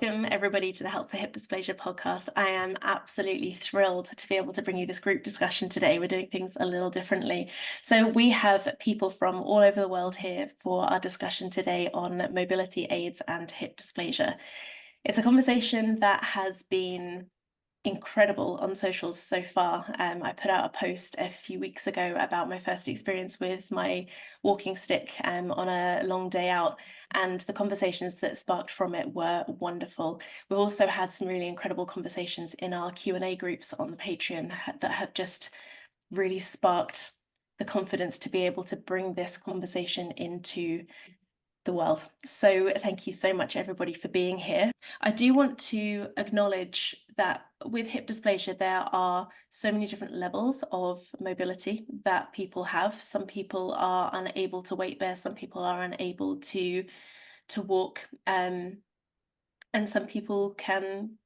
Welcome everybody to the Help for Hip Dysplasia podcast. I am absolutely thrilled to be able to bring you this group discussion today. We're doing things a little differently. So we have people from all over the world here for our discussion today on mobility aids and hip dysplasia. It's a conversation that has been incredible on socials so far. I put out a post a few weeks ago about my first experience with my walking stick on a long day out, and the conversations that sparked from it were wonderful. We've also had some really incredible conversations in our Q&A groups on the Patreon that have just really sparked the confidence to be able to bring this conversation into the world. So thank you so much everybody for being here. I do want to acknowledge that with hip dysplasia there are so many different levels of mobility that people have. Some people are unable to weight bear, some people are unable to walk, and some people can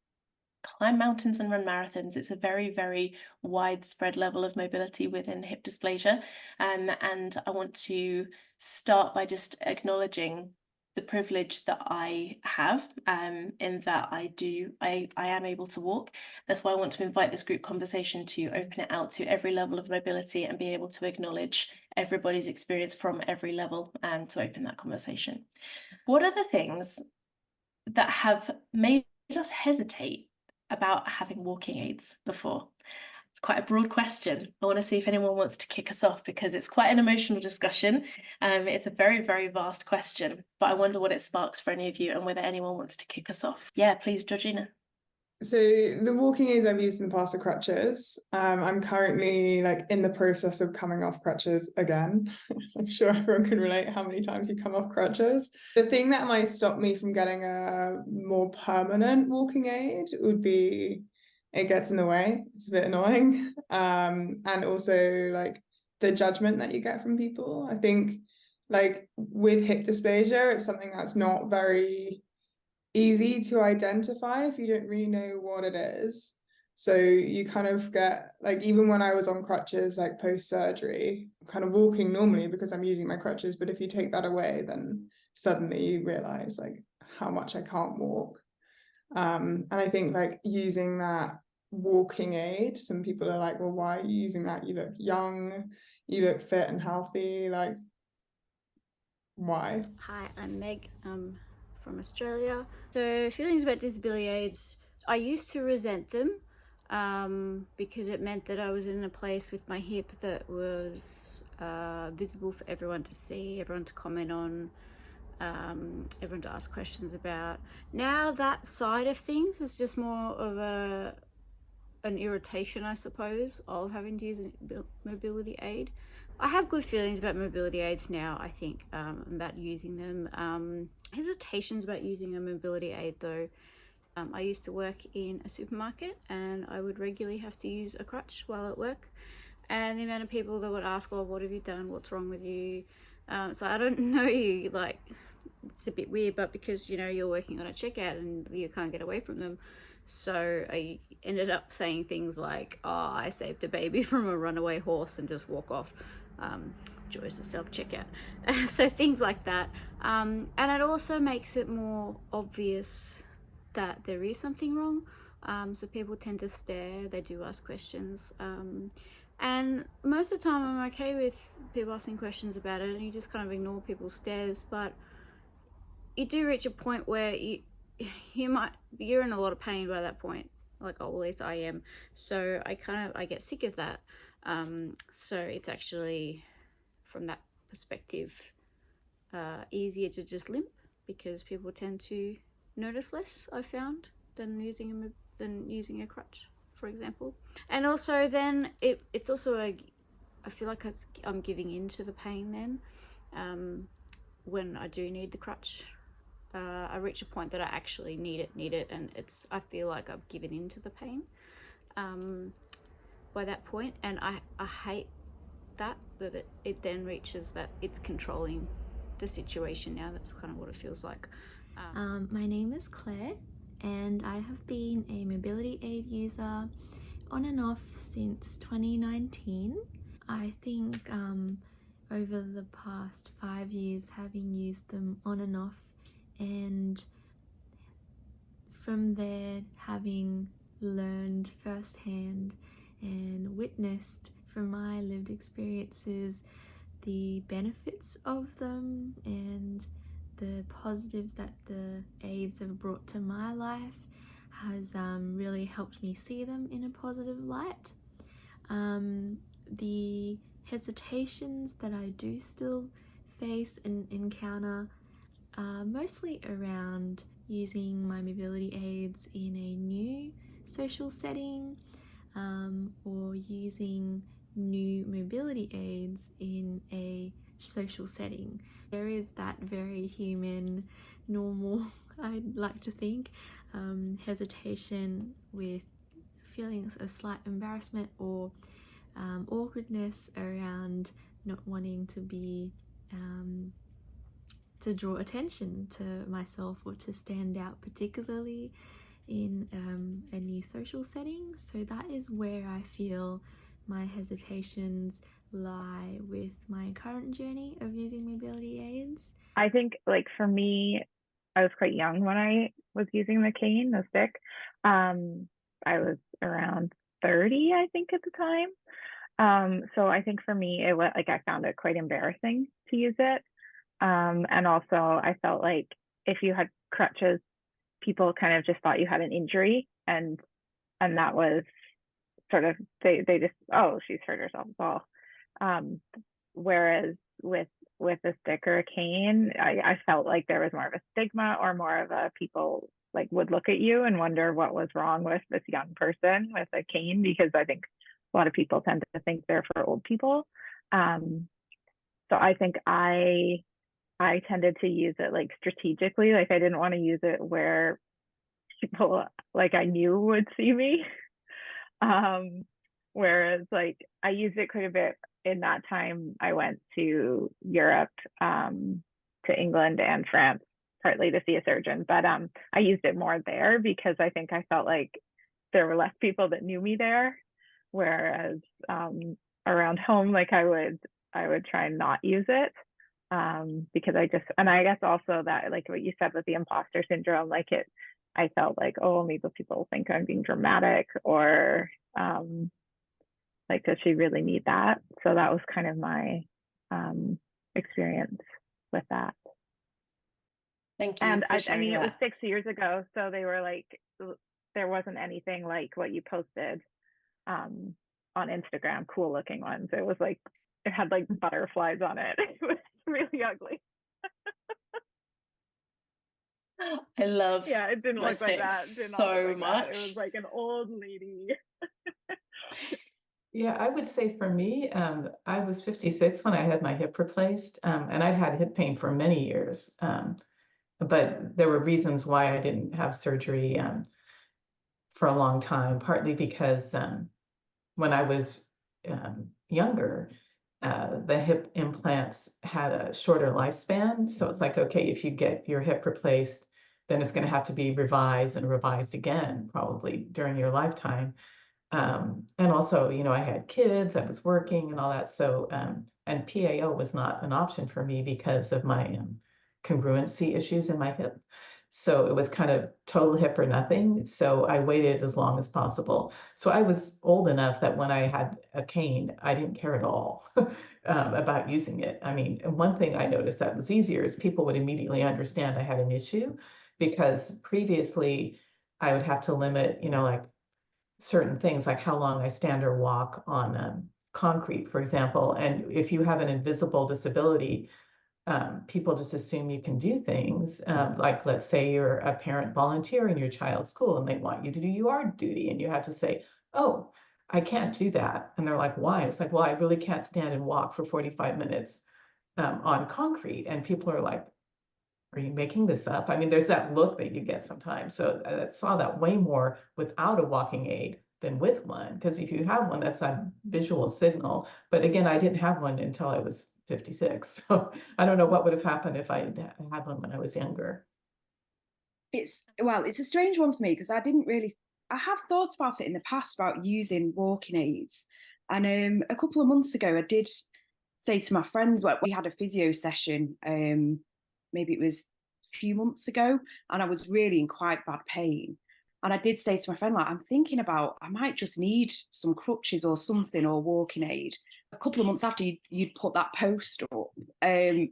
climb mountains and run marathons. It's a very, very widespread level of mobility within hip dysplasia. And I want to start by just acknowledging the privilege that I have in that I am able to walk. That's why I want to invite this group conversation to open it out to every level of mobility and be able to acknowledge everybody's experience from every level and to open that conversation. What are the things that have made us hesitate about having walking aids before? It's quite a broad question. I want to see if anyone wants to kick us off because it's quite an emotional discussion. It's a very, very vast question, but I wonder what it sparks for any of you and whether anyone wants to kick us off. Yeah, please, Georgina. So the walking aids I've used in the past are crutches. I'm currently in the process of coming off crutches again. So I'm sure everyone can relate how many times you come off crutches. The thing that might stop me from getting a more permanent walking aid would be it gets in the way. It's a bit annoying. And also the judgment that you get from people. I think with hip dysplasia, it's something that's not very easy to identify if you don't really know what it is. So you kind of get even when I was on crutches post surgery, kind of walking normally because I'm using my crutches, but if you take that away, then suddenly you realize how much I can't walk. And I think using that walking aid, some people are like, well, why are you using that? You look young, you look fit and healthy, why? Hi, I'm Meg. I'm from Australia. So, feelings about disability aids, I used to resent them because it meant that I was in a place with my hip that was visible for everyone to see, everyone to comment on, everyone to ask questions about. Now that side of things is just more of an irritation, I suppose, of having to use a mobility aid. I have good feelings about mobility aids now, I think, about using them. Hesitations about using a mobility aid, though. I used to work in a supermarket and I would regularly have to use a crutch while at work. And the amount of people that would ask, well, what have you done? What's wrong with you? So I don't know you, it's a bit weird, but because, you're working on a checkout and you can't get away from them. So I ended up saying things like, oh, I saved a baby from a runaway horse and just walk off. Joys of self-checkout. So things like that. And it also makes it more obvious that there is something wrong. So people tend to stare, they do ask questions. And most of the time I'm okay with people asking questions about it and you just kind of ignore people's stares, but you do reach a point where you're in a lot of pain by that point, at least I am. So I get sick of that. So it's actually, from that perspective, easier to just limp because people tend to notice less, I found, than using a crutch, for example. And also then it's also I feel like I'm giving in to the pain then, when I do need the crutch. I reach a point that I actually need it, and I feel like I've given in to the pain by that point, and I hate that it then reaches that it's controlling the situation now. That's kind of what it feels like. My name is Claire, and I have been a mobility aid user on and off since 2019. I think over the past 5 years, having used them on and off, and from there, having learned firsthand and witnessed from my lived experiences the benefits of them and the positives that the aids have brought to my life has really helped me see them in a positive light. The hesitations that I do still face and encounter are mostly around using my mobility aids in a new social setting, or using new mobility aids in a social setting. There is that very human, normal, I'd like to think, hesitation with feeling a slight embarrassment or awkwardness around not wanting to be to draw attention to myself or to stand out, particularly in a new social setting. So that is where I feel my hesitations lie with my current journey of using mobility aids. I think, like, for me, I was quite young when I was using the cane, the stick. I was around 30, I think, at the time. So I think for me, it was like I found it quite embarrassing to use it. And also I felt like if you had crutches, people kind of just thought you had an injury, and that was sort of, they just, oh, she's hurt herself. Well, whereas with a stick or a cane, I felt like there was more of a stigma, or more of a, people like would look at you and wonder what was wrong with this young person with a cane, because I think a lot of people tend to think they're for old people. So I think I tended to use it like strategically. Like I didn't want to use it where people like I knew would see me. Whereas like I used it quite a bit in that time. I went to Europe, to England and France, partly to see a surgeon, but I used it more there because I think I felt like there were less people that knew me there. Whereas around home, like I would try and not use it, because I guess also that, like what you said with the imposter syndrome, like I felt like, oh, maybe people think I'm being dramatic, or like, does she really need that? So that was kind of my experience with that. Thank you. And for I mean, sharing it was that. 6 years ago, so they were like, there wasn't anything like what you posted on Instagram, cool looking ones. It was like, it had like butterflies on it. It was really ugly. I love Yeah, it didn't my look like that. sticks It did not look so like that. It was much. like an old lady. Yeah, I would say for me, I was 56 when I had my hip replaced, and I'd had hip pain for many years. But there were reasons why I didn't have surgery for a long time, partly because when I was younger, the hip implants had a shorter lifespan. So it's like, okay, if you get your hip replaced, then it's going to have to be revised and revised again, probably during your lifetime. And also, I had kids, I was working and all that. So, and PAO was not an option for me because of my congruency issues in my hip. So it was kind of total hip or nothing. So I waited as long as possible. So I was old enough that when I had a cane, I didn't care at all about using it. I mean, and one thing I noticed that was easier is people would immediately understand I had an issue, because previously I would have to limit, like certain things, like how long I stand or walk on concrete, for example. And if you have an invisible disability, people just assume you can do things. Like, let's say you're a parent volunteer in your child's school and they want you to do yard duty, and you have to say, oh, I can't do that. And they're like, why? It's like, well, I really can't stand and walk for 45 minutes on concrete. And people are like, are you making this up? I mean, there's that look that you get sometimes. So I saw that way more without a walking aid than with one, because if you have one, that's a visual signal. But again, I didn't have one until I was 56. So I don't know what would have happened if I had one when I was younger. It's a strange one for me, because I have thought about it in the past about using walking aids. And a couple of months ago, I did say to my friends, we had a physio session, maybe it was few months ago, and I was really in quite bad pain. And I did say to my friend, like, I'm thinking about, I might just need some crutches or something, or walking aid. A couple of months after you'd put that post up. And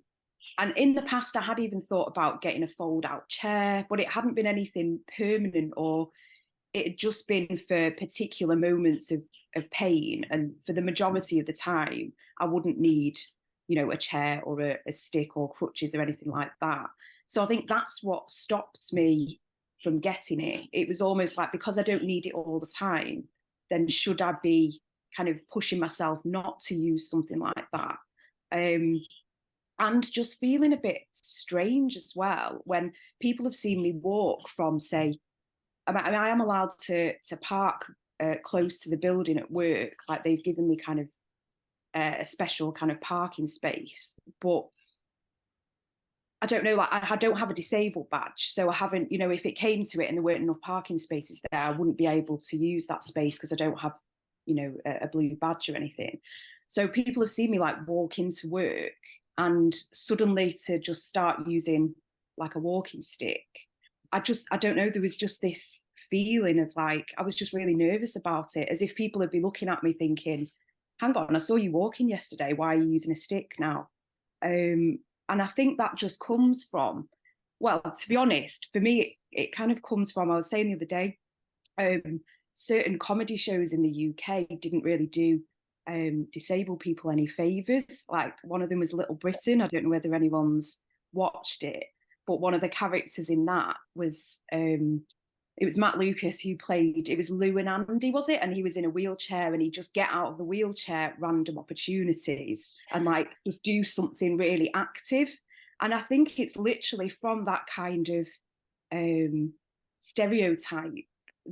in the past, I had even thought about getting a fold out chair, but it hadn't been anything permanent, or it had just been for particular moments of pain. And for the majority of the time, I wouldn't need, you know, a chair or a stick or crutches or anything like that. So I think that's what stopped me from getting it. It was almost like, because I don't need it all the time, then should I be kind of pushing myself not to use something like that? And just feeling a bit strange as well when people have seen me walk from, say, I am allowed to park close to the building at work. Like, they've given me kind of a special kind of parking space, but I don't know, like, I don't have a disabled badge, so I haven't, you know, if it came to it and there weren't enough parking spaces there, I wouldn't be able to use that space because I don't have, you know, a blue badge or anything. So people have seen me like walk into work, and suddenly to just start using like a walking stick, I don't know, there was just this feeling of like, I was just really nervous about it, as if people would be looking at me thinking, hang on, I saw you walking yesterday, why are you using a stick now? And I think that just comes from, well, to be honest, for me, it kind of comes from, I was saying the other day, certain comedy shows in the UK didn't really do disabled people any favours. Like, one of them was Little Britain. I don't know whether anyone's watched it, but one of the characters in that was, it was Matt Lucas who played, it was Lou and Andy, was it? And he was in a wheelchair, and he'd just get out of the wheelchair at random opportunities and like just do something really active. And I think it's literally from that kind of stereotype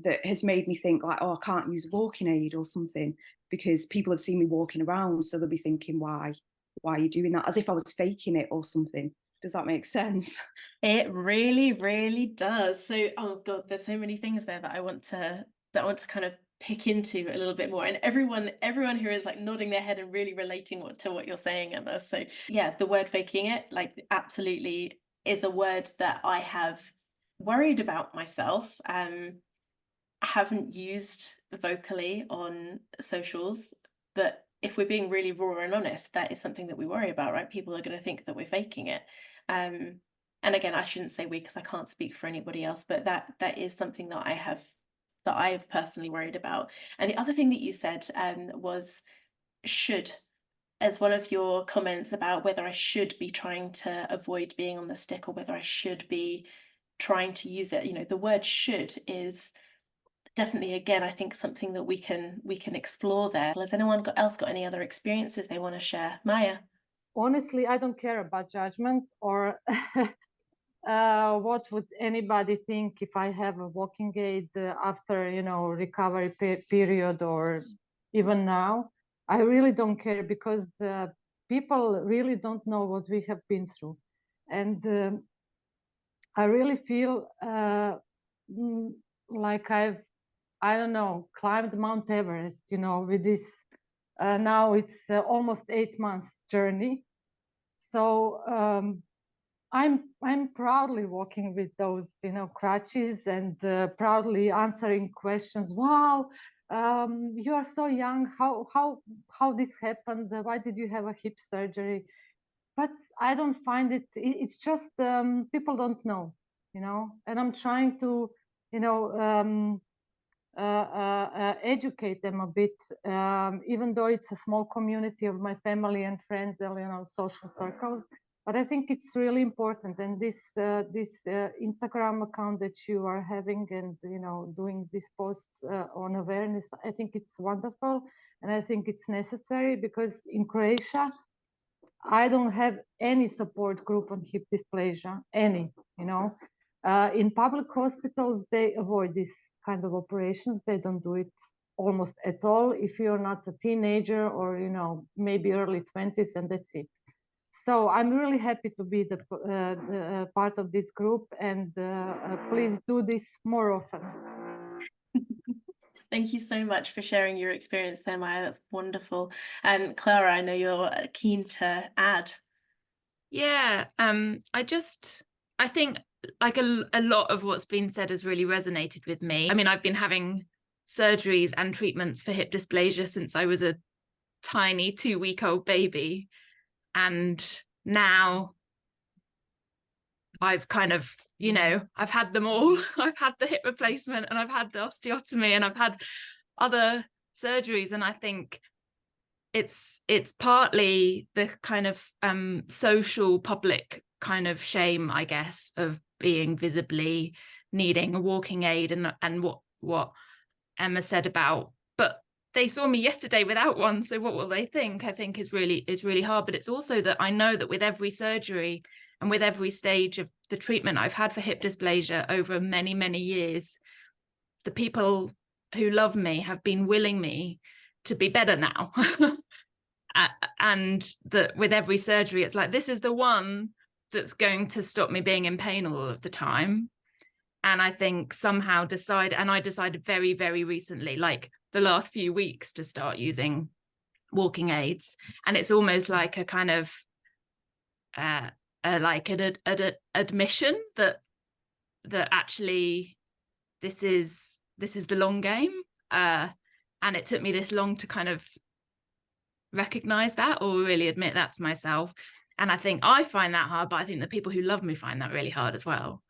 that has made me think like, oh, I can't use a walking aid or something, because people have seen me walking around, so they'll be thinking, why are you doing that? As if I was faking it or something. Does that make sense? It really, really does. So, oh God, there's so many things there that I want to kind of pick into a little bit more. And everyone here is like nodding their head and really relating to what you're saying, Emma. So yeah, the word faking it, like, absolutely is a word that I have worried about myself. I haven't used vocally on socials, but if we're being really raw and honest, that is something that we worry about, right? People are going to think that we're faking it. And again, I shouldn't say we, because I can't speak for anybody else, but that is something that I've personally worried about. And the other thing that you said was should, as one of your comments about whether I should be trying to avoid being on the stick or whether I should be trying to use it. You know, the word should is definitely, again, I think something that we can explore there. Has anyone else got any other experiences they want to share? Maja? Honestly, I don't care about judgment or what would anybody think if I have a walking aid after, you know, recovery period, or even now. I really don't care, because the people really don't know what we have been through. And I really feel like I don't know, climbed Mount Everest, you know, with this, now it's almost 8 months journey. So I'm proudly walking with those, you know, crutches, and proudly answering questions. Wow, you are so young. How this happened? Why did you have a hip surgery? But I don't find it. It's just people don't know, you know. And I'm trying to, you know, educate them a bit, even though it's a small community of my family and friends, you know, social circles. But I think it's really important, and this Instagram account that you are having, and you know, doing these posts on awareness, I think it's wonderful, and I think it's necessary, because in Croatia, I don't have any support group on hip dysplasia, any, you know. In public hospitals, they avoid this kind of operations. They don't do it almost at all if you're not a teenager or, you know, maybe early 20s, and that's it. So I'm really happy to be the part of this group, and please do this more often. Thank you so much for sharing your experience there, Maja. That's wonderful. And Clara, I know you're keen to add. Yeah, I I think like a lot of what's been said has really resonated with me. I mean, I've been having surgeries and treatments for hip dysplasia since I was a tiny 2-week-old baby. And now I've kind of, you know, I've had them all. I've had the hip replacement and I've had the osteotomy and I've had other surgeries. And I think it's partly the kind of social public kind of shame, I guess, of being visibly needing a walking aid, and what Emma said about, but they saw me yesterday without one, so what will they think? I think is really hard. But it's also that I know that with every surgery and with every stage of the treatment I've had for hip dysplasia over many years, the people who love me have been willing me to be better now. And that with every surgery, it's like, this is the one that's going to stop me being in pain all of the time. And I think somehow I decided very recently, like the last few weeks, to start using walking aids. And it's almost like a kind of like an admission that actually this is the long game, and it took me this long to kind of recognize that, or really admit that to myself. And I think I find that hard, but I think the people who love me find that really hard as well.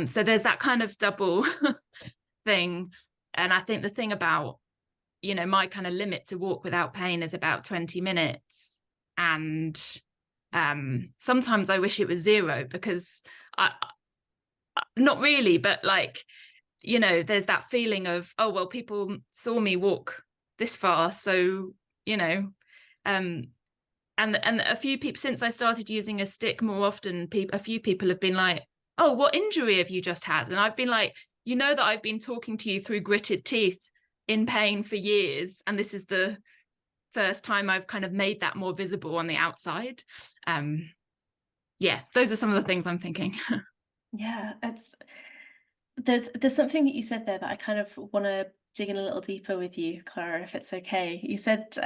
So there's that kind of double thing. And I think the thing about, you know, my kind of limit to walk without pain is about 20 minutes. And sometimes I wish it was 0, because I not really, but like, you know, there's that feeling of, oh, well, people saw me walk this far, so, you know, and a few people, since I started using a stick more often, a few people have been like, oh, what injury have you just had? And I've been like, you know that I've been talking to you through gritted teeth in pain for years, and this is the first time I've kind of made that more visible on the outside. Yeah, those are some of the things I'm thinking. Yeah, there's something that you said there that I kind of want to dig in a little deeper with you, Clara, if it's okay. You said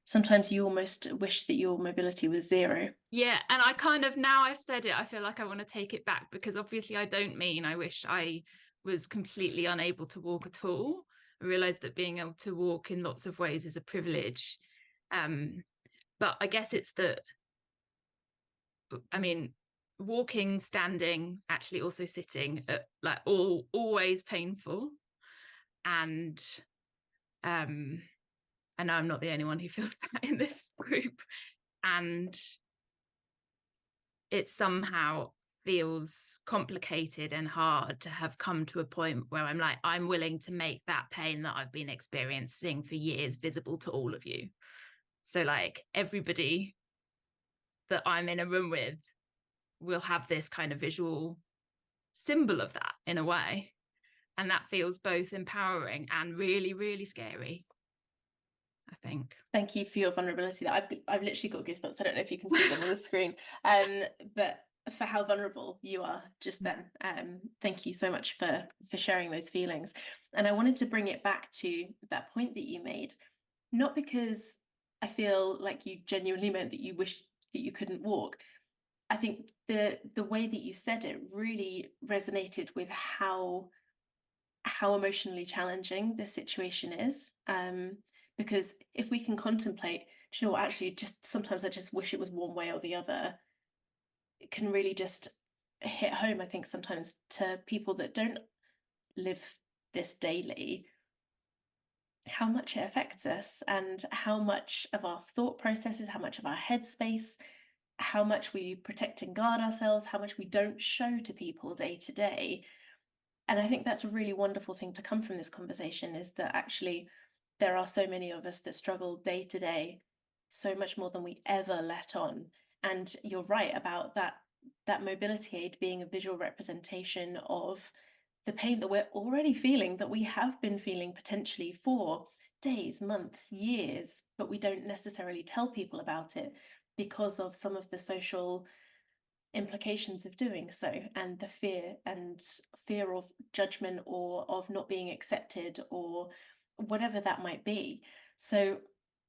sometimes you almost wish that your mobility was 0. Yeah, and I kind of, now I've said it, I feel like I want to take it back, because obviously I don't mean I wish I was completely unable to walk at all. I realize that being able to walk in lots of ways is a privilege. But I guess it's that, I mean, walking, standing, actually also sitting, like always painful. And I know I'm not the only one who feels that in this group. And it somehow feels complicated and hard to have come to a point where I'm like, I'm willing to make that pain that I've been experiencing for years visible to all of you. So like everybody that I'm in a room with will have this kind of visual symbol of that in a way. And that feels both empowering and really scary, I think. Thank you for your vulnerability. That I've literally got goosebumps. I don't know if you can see them on the screen, but for how vulnerable you are just then. Thank you so much for sharing those feelings. And I wanted to bring it back to that point that you made, not because I feel like you genuinely meant that you wish that you couldn't walk. I think the way that you said it really resonated with how emotionally challenging this situation is. Because if we can contemplate, do you know what, actually, just sometimes I just wish it was one way or the other, it can really just hit home, I think, sometimes to people that don't live this daily, how much it affects us, and how much of our thought processes, how much of our headspace, how much we protect and guard ourselves, how much we don't show to people day to day. And I think that's a really wonderful thing to come from this conversation, is that actually there are so many of us that struggle day to day, so much more than we ever let on. And you're right about that mobility aid being a visual representation of the pain that we're already feeling, that we have been feeling potentially for days, months, years, but we don't necessarily tell people about it because of some of the social implications of doing so, and the fear of judgment or of not being accepted or whatever that might be. So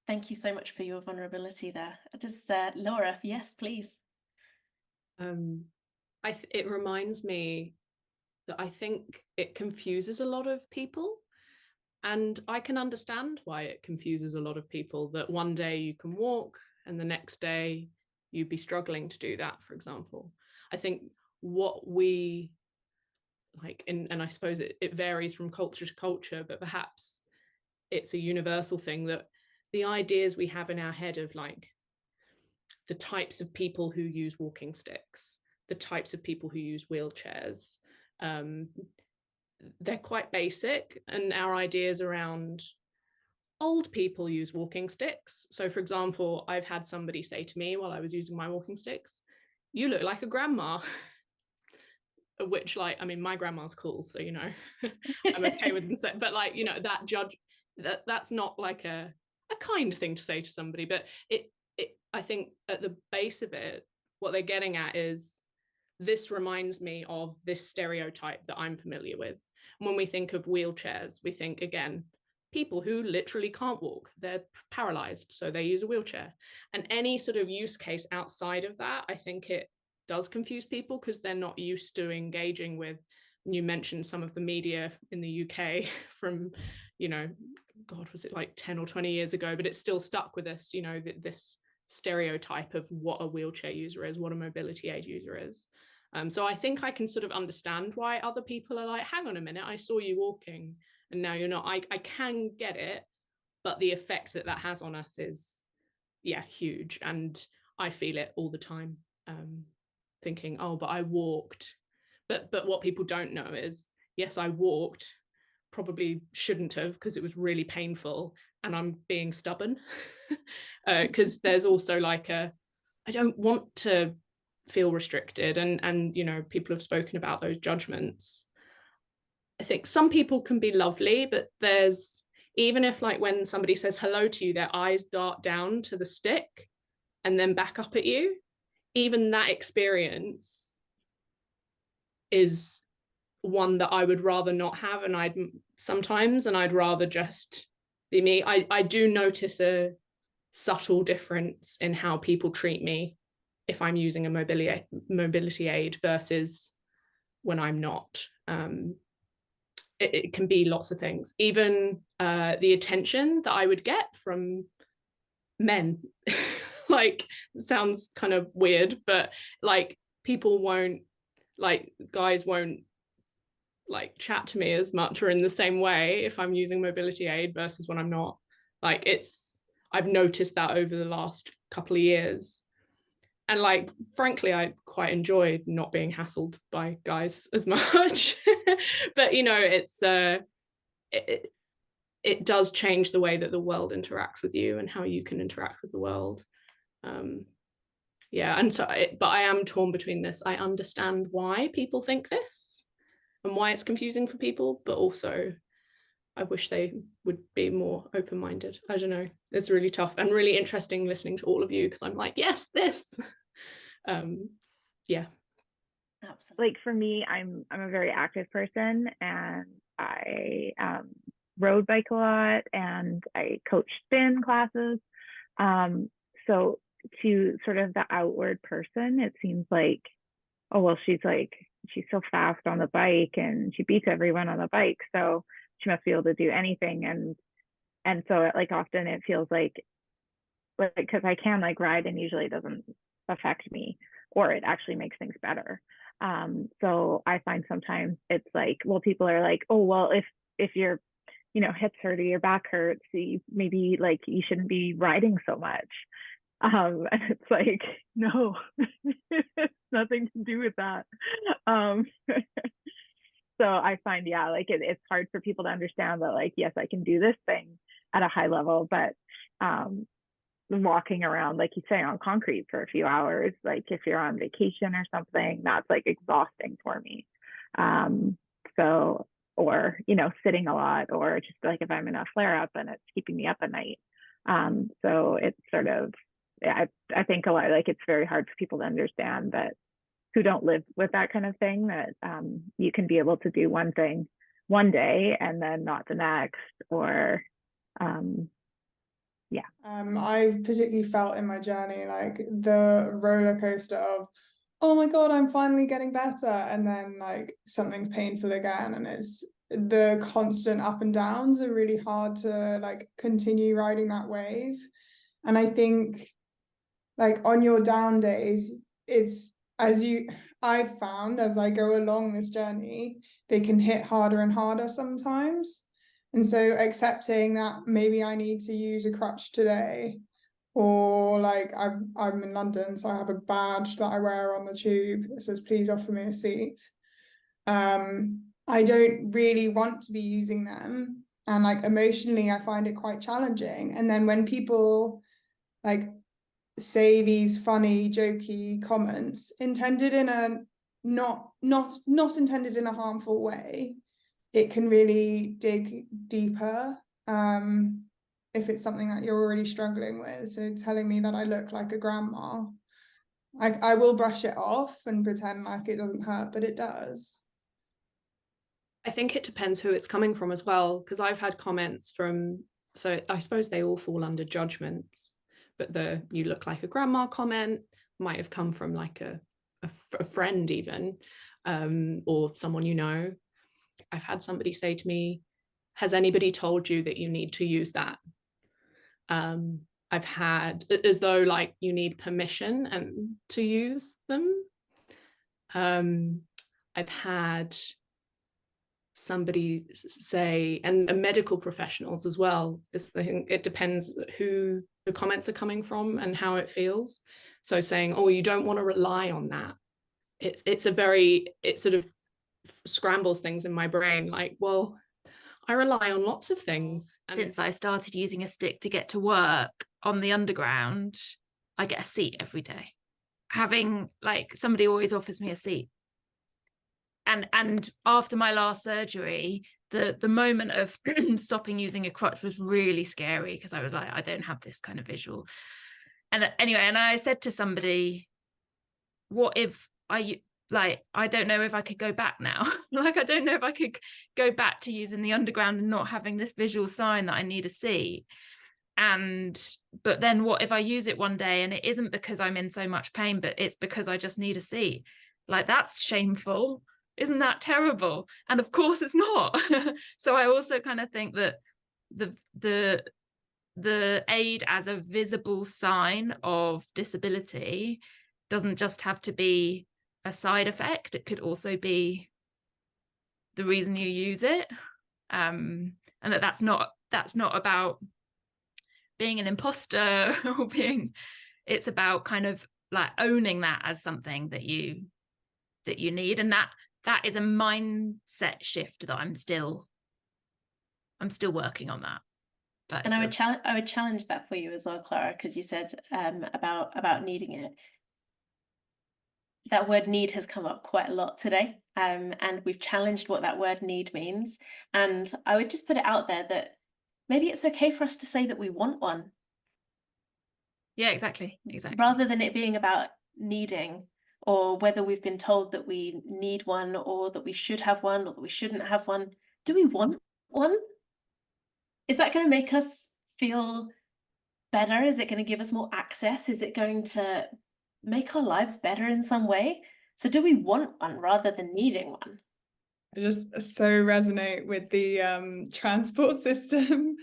thank you so much for your vulnerability there. Just Laura, yes, please. it reminds me that I think it confuses a lot of people. And I can understand why it confuses a lot of people, that one day you can walk and the next day you'd be struggling to do that, for example. I think what we like, and I suppose it varies from culture to culture, but perhaps it's a universal thing, that the ideas we have in our head of like the types of people who use walking sticks, the types of people who use wheelchairs, they're quite basic, and our ideas around old people use walking sticks. So for example, I've had somebody say to me while I was using my walking sticks, "You look like a grandma." Which, like, I mean, my grandma's cool, so you know, I'm okay with them saying, but like, you know, that's not like a kind thing to say to somebody, but it I think at the base of it, what they're getting at is, this reminds me of this stereotype that I'm familiar with. When we think of wheelchairs, we think, again, people who literally can't walk, they're paralyzed, so they use a wheelchair. And any sort of use case outside of that, I think it does confuse people, because they're not used to engaging with, you mentioned some of the media in the UK from, you know, God, was it like 10 or 20 years ago, but it's still stuck with us, you know, this stereotype of what a wheelchair user is, what a mobility aid user is. So I think I can sort of understand why other people are like, hang on a minute, I saw you walking and now you're not. I can get it, but the effect that has on us is, yeah, huge. And I feel it all the time, thinking, oh, but I walked. But what people don't know is, yes, I walked, probably shouldn't have, because it was really painful and I'm being stubborn. Because there's also like I don't want to feel restricted, and you know, people have spoken about those judgments. I think some people can be lovely, but there's, even if like when somebody says hello to you, their eyes dart down to the stick and then back up at you, even that experience is one that I would rather not have, and I'd rather just be me. I do notice a subtle difference in how people treat me if I'm using a mobility aid versus when I'm not. It can be lots of things, even the attention that I would get from men. Like, it sounds kind of weird, but like guys won't like chat to me as much or in the same way if I'm using mobility aid versus when I'm not. Like, I've noticed that over the last couple of years. And like, frankly, I quite enjoyed not being hassled by guys as much. But you know, it does change the way that the world interacts with you and how you can interact with the world. Yeah, and so, but I am torn between this. I understand why people think this and why it's confusing for people, but also I wish they would be more open-minded. I don't know. It's really tough and really interesting listening to all of you, because I'm like, yes, this. Yeah. Absolutely. Like for me, I'm a very active person, and I rode bike a lot, and I coach spin classes. So to sort of the outward person, it seems like, oh, well, she's so fast on the bike and she beats everyone on the bike, so she must be able to do anything. And so like often it feels like because I can like ride and usually it doesn't affect me, or it actually makes things better. So I find sometimes it's like, well, people are like, oh, well, if your, you know, hips hurt or your back hurts, maybe like you shouldn't be riding so much. And it's like, no, it's nothing to do with that. So I find, yeah, like it's hard for people to understand that, like, yes, I can do this thing at a high level, but walking around, like you say, on concrete for a few hours, like if you're on vacation or something, that's like exhausting for me. So, or, you know, sitting a lot, or just like if I'm in a flare up and it's keeping me up at night. So it's sort of, I think a lot, like it's very hard for people to understand that, who don't live with that kind of thing, that you can be able to do one thing one day and then not the next, or I've particularly felt in my journey like the roller coaster of oh my God, I'm finally getting better. And then like something's painful again. And it's the constant up and downs are really hard to like continue riding that wave. And I think like on your down days, it's I've found as I go along this journey, they can hit harder and harder sometimes. And so accepting that maybe I need to use a crutch today, or like I'm in London, so I have a badge that I wear on the tube that says, please offer me a seat. I don't really want to be using them. And like emotionally, I find it quite challenging. And then when people like say these funny, jokey comments intended in a not intended in a harmful way, it can really dig deeper. If it's something that you're already struggling with. So telling me that I look like a grandma, I will brush it off and pretend like it doesn't hurt, but it does. I think it depends who it's coming from as well, because I've had comments from, so I suppose they all fall under judgments, but the "you look like a grandma" comment might have come from like a friend even, or someone you know. I've had somebody say to me, has anybody told you that you need to use that? I've had, as though like you need permission and to use them. I've had somebody say, and medical professionals as well, is the thing, it depends who the comments are coming from and how it feels. So saying, oh, you don't want to rely on that, it sort of scrambles things in my brain, like, well, I rely on lots of things. Since I started using a stick to get to work on the underground, I get a seat every day. Having like somebody always offers me a seat. And after my last surgery, the moment of stopping using a crutch was really scary, because I was like, I don't have this kind of visual. And anyway, and I said to somebody, what if I don't know if I could go back now. Like, I don't know if I could go back to using the underground and not having this visual sign that I need a seat. But then what if I use it one day and it isn't because I'm in so much pain, but it's because I just need a seat? Like, that's shameful. Isn't that terrible? And of course it's not. So I also kind of think that the aid as a visible sign of disability doesn't just have to be a side effect. It could also be the reason you use it, and that's not about being an imposter or it's about kind of like owning that as something that you need. And that is a mindset shift that I'm still working on that. But and I would challenge that for you as well, Clara, because you said about needing it. That word need has come up quite a lot today, and we've challenged what that word need means. And I would just put it out there that maybe it's okay for us to say that we want one. Yeah, exactly. Rather than it being about needing, or whether we've been told that we need one, or that we should have one, or that we shouldn't have one. Do we want one? Is that going to make us feel better? Is it going to give us more access? Is it going to make our lives better in some way? So do we want one rather than needing one? I just so resonate with the transport system.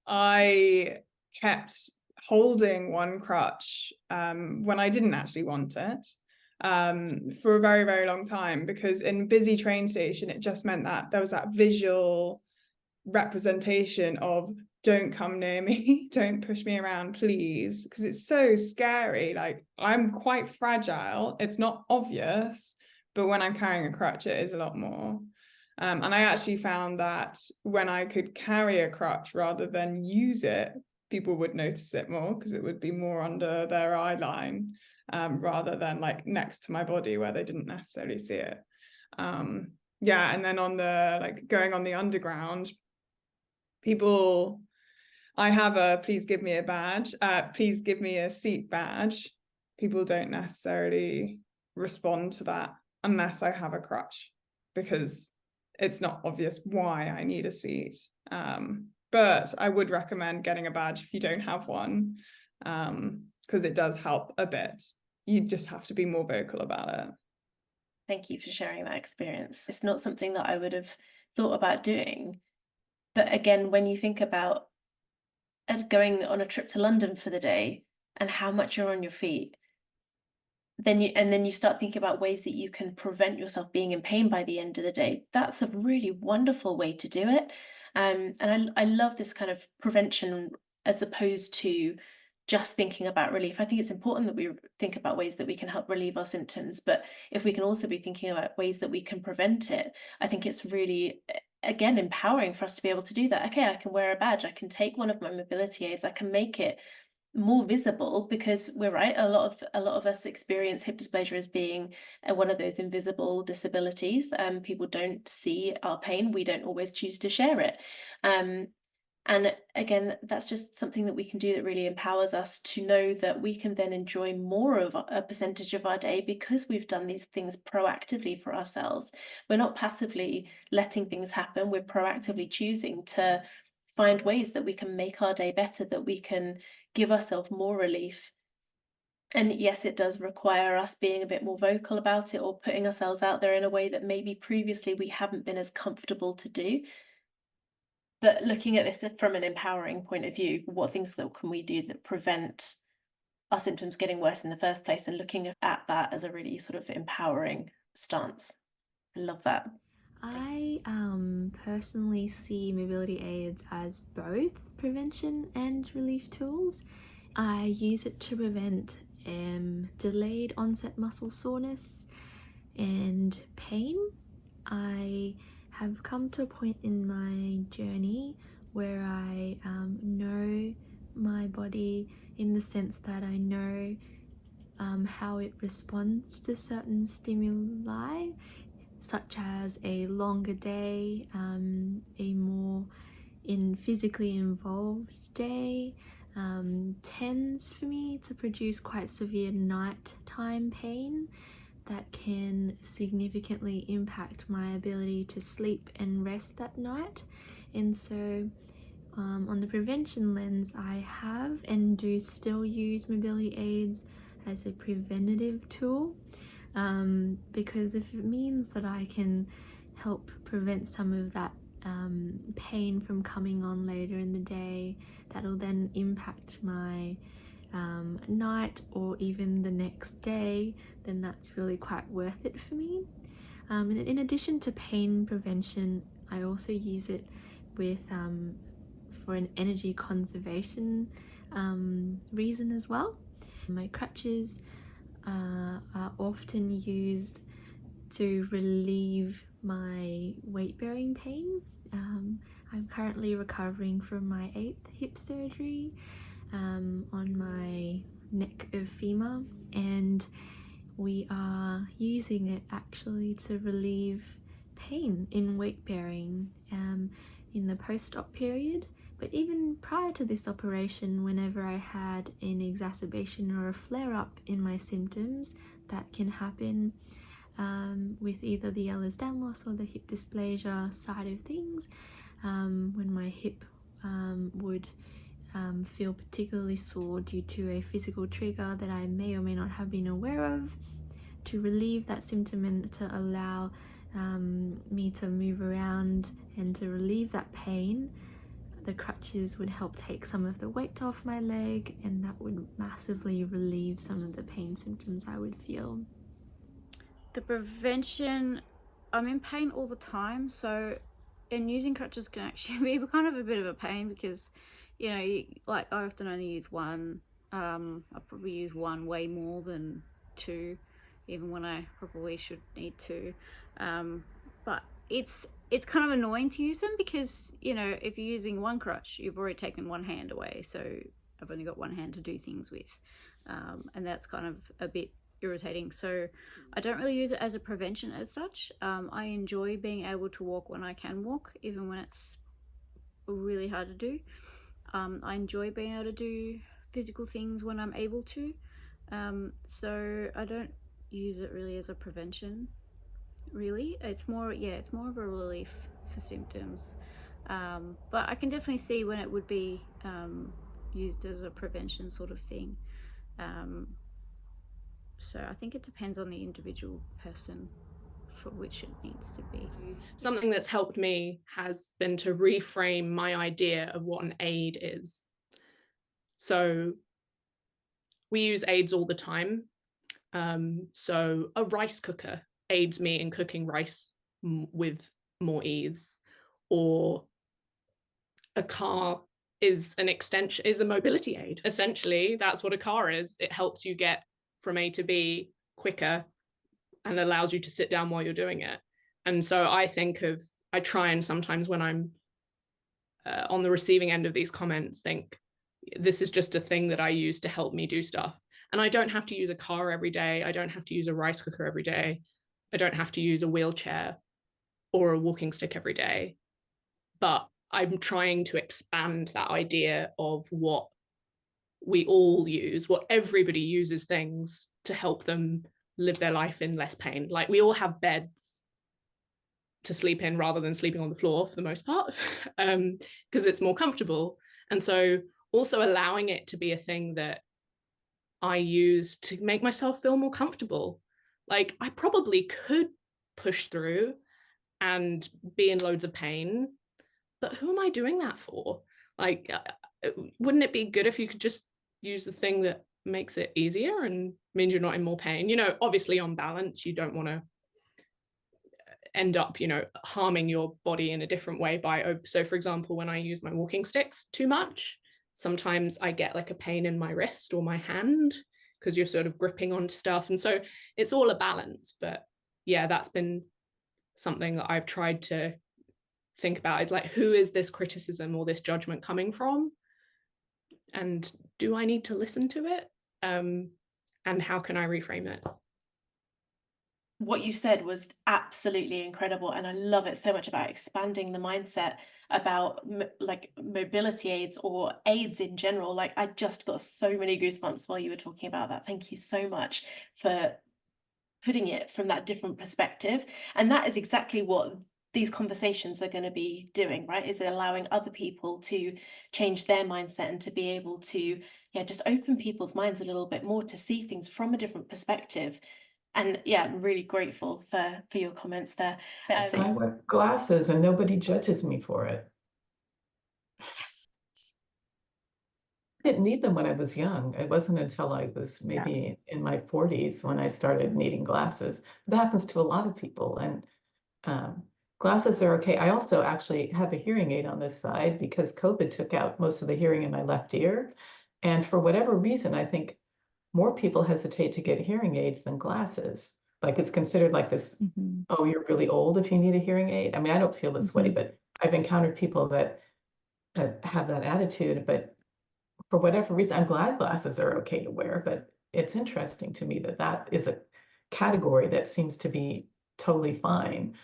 I kept holding one crutch when I didn't actually want it for a very, very long time, because in busy train station, it just meant that there was that visual representation of don't come near me, don't push me around, please, because it's so scary. Like, I'm quite fragile. It's not obvious, but when I'm carrying a crutch, it is a lot more. And I actually found that when I could carry a crutch rather than use it, people would notice it more, because it would be more under their eye line, rather than like next to my body where they didn't necessarily see it. Yeah, and then on the like going on the underground, people, I have a please give me a badge, please give me a seat badge. People don't necessarily respond to that unless I have a crutch, because it's not obvious why I need a seat. But I would recommend getting a badge if you don't have one, because it does help a bit. you just have to be more vocal about it. Thank you for sharing that experience. It's not something that I would have thought about doing. But again, when you think about going on a trip to London for the day and how much you're on your feet, then you start thinking about ways that you can prevent yourself being in pain by the end of the day. That's a really wonderful way to do it. And I love this kind of prevention as opposed to just thinking about relief. I think it's important that we think about ways that we can help relieve our symptoms, but if we can also be thinking about ways that we can prevent it, I think it's really, again, empowering for us to be able to do that. Okay, I can wear a badge, I can take one of my mobility aids, I can make it more visible, because we're right, a lot of us experience hip dysplasia as being one of those invisible disabilities. People don't see our pain, we don't always choose to share it. And again, that's just something that we can do that really empowers us to know that we can then enjoy more of a percentage of our day because we've done these things proactively for ourselves. We're not passively letting things happen, we're proactively choosing to find ways that we can make our day better, that we can give ourselves more relief. And yes, it does require us being a bit more vocal about it, or putting ourselves out there in a way that maybe previously we haven't been as comfortable to do. But looking at this from an empowering point of view, what things that can we do that prevent our symptoms getting worse in the first place, and looking at that as a really sort of empowering stance. I love that. I personally see mobility aids as both prevention and relief tools. I use it to prevent delayed onset muscle soreness and pain. I have come to a point in my journey where I know my body, in the sense that I know how it responds to certain stimuli, such as a longer day, a more physically involved day, tends for me to produce quite severe nighttime pain that can significantly impact my ability to sleep and rest at night. And so on the prevention lens, I have and do still use mobility aids as a preventative tool, because if it means that I can help prevent some of that pain from coming on later in the day, that'll then impact my night or even the next day, then that's really quite worth it for me. And in addition to pain prevention, I also use it with for an energy conservation reason as well. My crutches are often used to relieve my weight-bearing pain. I'm currently recovering from my 8th hip surgery on my neck of femur, and we are using it actually to relieve pain in weight-bearing in the post-op period. But even prior to this operation, whenever I had an exacerbation or a flare-up in my symptoms, that can happen with either the Ehlers-Danlos or the hip dysplasia side of things, when my hip would feel particularly sore due to a physical trigger that I may or may not have been aware of, to relieve that symptom and to allow me to move around and to relieve that pain, the crutches would help take some of the weight off my leg, and that would massively relieve some of the pain symptoms I would feel. The prevention, I'm in pain all the time, so using crutches can actually be kind of a bit of a pain, because I often only use one. I probably use one way more than two, even when I probably should need two. But it's kind of annoying to use them, because if you're using one crutch, you've already taken one hand away, so I've only got one hand to do things with, and that's kind of a bit irritating. So I don't really use it as a prevention as such. I enjoy being able to walk when I can walk, even when it's really hard to do. I enjoy being able to do physical things when I'm able to, so I don't use it really as a prevention. Really, it's more of a relief for symptoms, but I can definitely see when it would be used as a prevention sort of thing. So I think it depends on the individual person for which it needs to be. Something that's helped me has been to reframe my idea of what an aid is. So we use aids all the time. So a rice cooker aids me in cooking rice with more ease, or a car is an extension, is a mobility aid. Essentially, that's what a car is. It helps you get from A to B quicker and allows you to sit down while you're doing it. And so I try and sometimes when I'm on the receiving end of these comments, think this is just a thing that I use to help me do stuff. And I don't have to use a car every day. I don't have to use a rice cooker every day. I don't have to use a wheelchair or a walking stick every day. But I'm trying to expand that idea of what we all use, what everybody uses things to help them live their life in less pain. Like we all have beds to sleep in rather than sleeping on the floor for the most part, because it's more comfortable. And so also allowing it to be a thing that I use to make myself feel more comfortable. Like I probably could push through and be in loads of pain, but who am I doing that for? Like, wouldn't it be good if you could just use the thing that makes it easier and means you're not in more pain? You know, obviously on balance, you don't want to end up, you know, harming your body in a different way by, so for example, when I use my walking sticks too much, sometimes I get like a pain in my wrist or my hand because you're sort of gripping onto stuff. And so it's all a balance. But yeah, that's been something that I've tried to think about, is like, who is this criticism or this judgment coming from? And do I need to listen to it? And how can I reframe it? What you said was absolutely incredible, and I love it so much about expanding the mindset about like mobility aids or aids in general. Like I just got so many goosebumps while you were talking about that. Thank you so much for putting it from that different perspective. And that is exactly what these conversations are going to be doing, right? Is allowing other people to change their mindset and to be able to, yeah, just open people's minds a little bit more to see things from a different perspective. And yeah, I'm really grateful for your comments there. Betsy. I wear glasses and nobody judges me for it. Yes. I didn't need them when I was young. It wasn't until I was maybe in my 40s when I started needing glasses. That happens to a lot of people, and glasses are okay. I also actually have a hearing aid on this side because COVID took out most of the hearing in my left ear. And for whatever reason, I think more people hesitate to get hearing aids than glasses. Like it's considered like this, oh, you're really old if you need a hearing aid. I mean, I don't feel this way, but I've encountered people that have that attitude. But for whatever reason, I'm glad glasses are okay to wear, but it's interesting to me that that is a category that seems to be totally fine.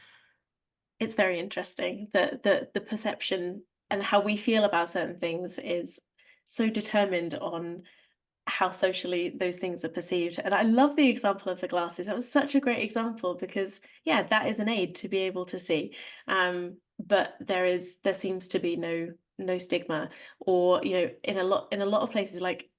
It's very interesting that the perception and how we feel about certain things is so determined on how socially those things are perceived. And I love the example of the glasses. That was such a great example because yeah, that is an aid to be able to see. But there seems to be no stigma, or you know, in a lot of places, like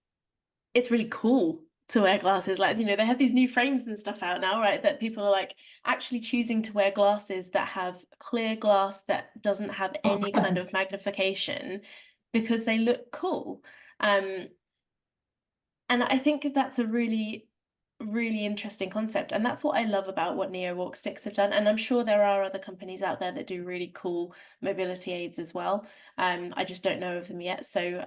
it's really cool to wear glasses. Like, you know, they have these new frames and stuff out now, right? That people are like actually choosing to wear glasses that have clear glass that doesn't have any kind of magnification because they look cool. And I think that's a really, really interesting concept. And that's what I love about what Neo Walk Sticks have done. And I'm sure there are other companies out there that do really cool mobility aids as well. I just don't know of them yet. So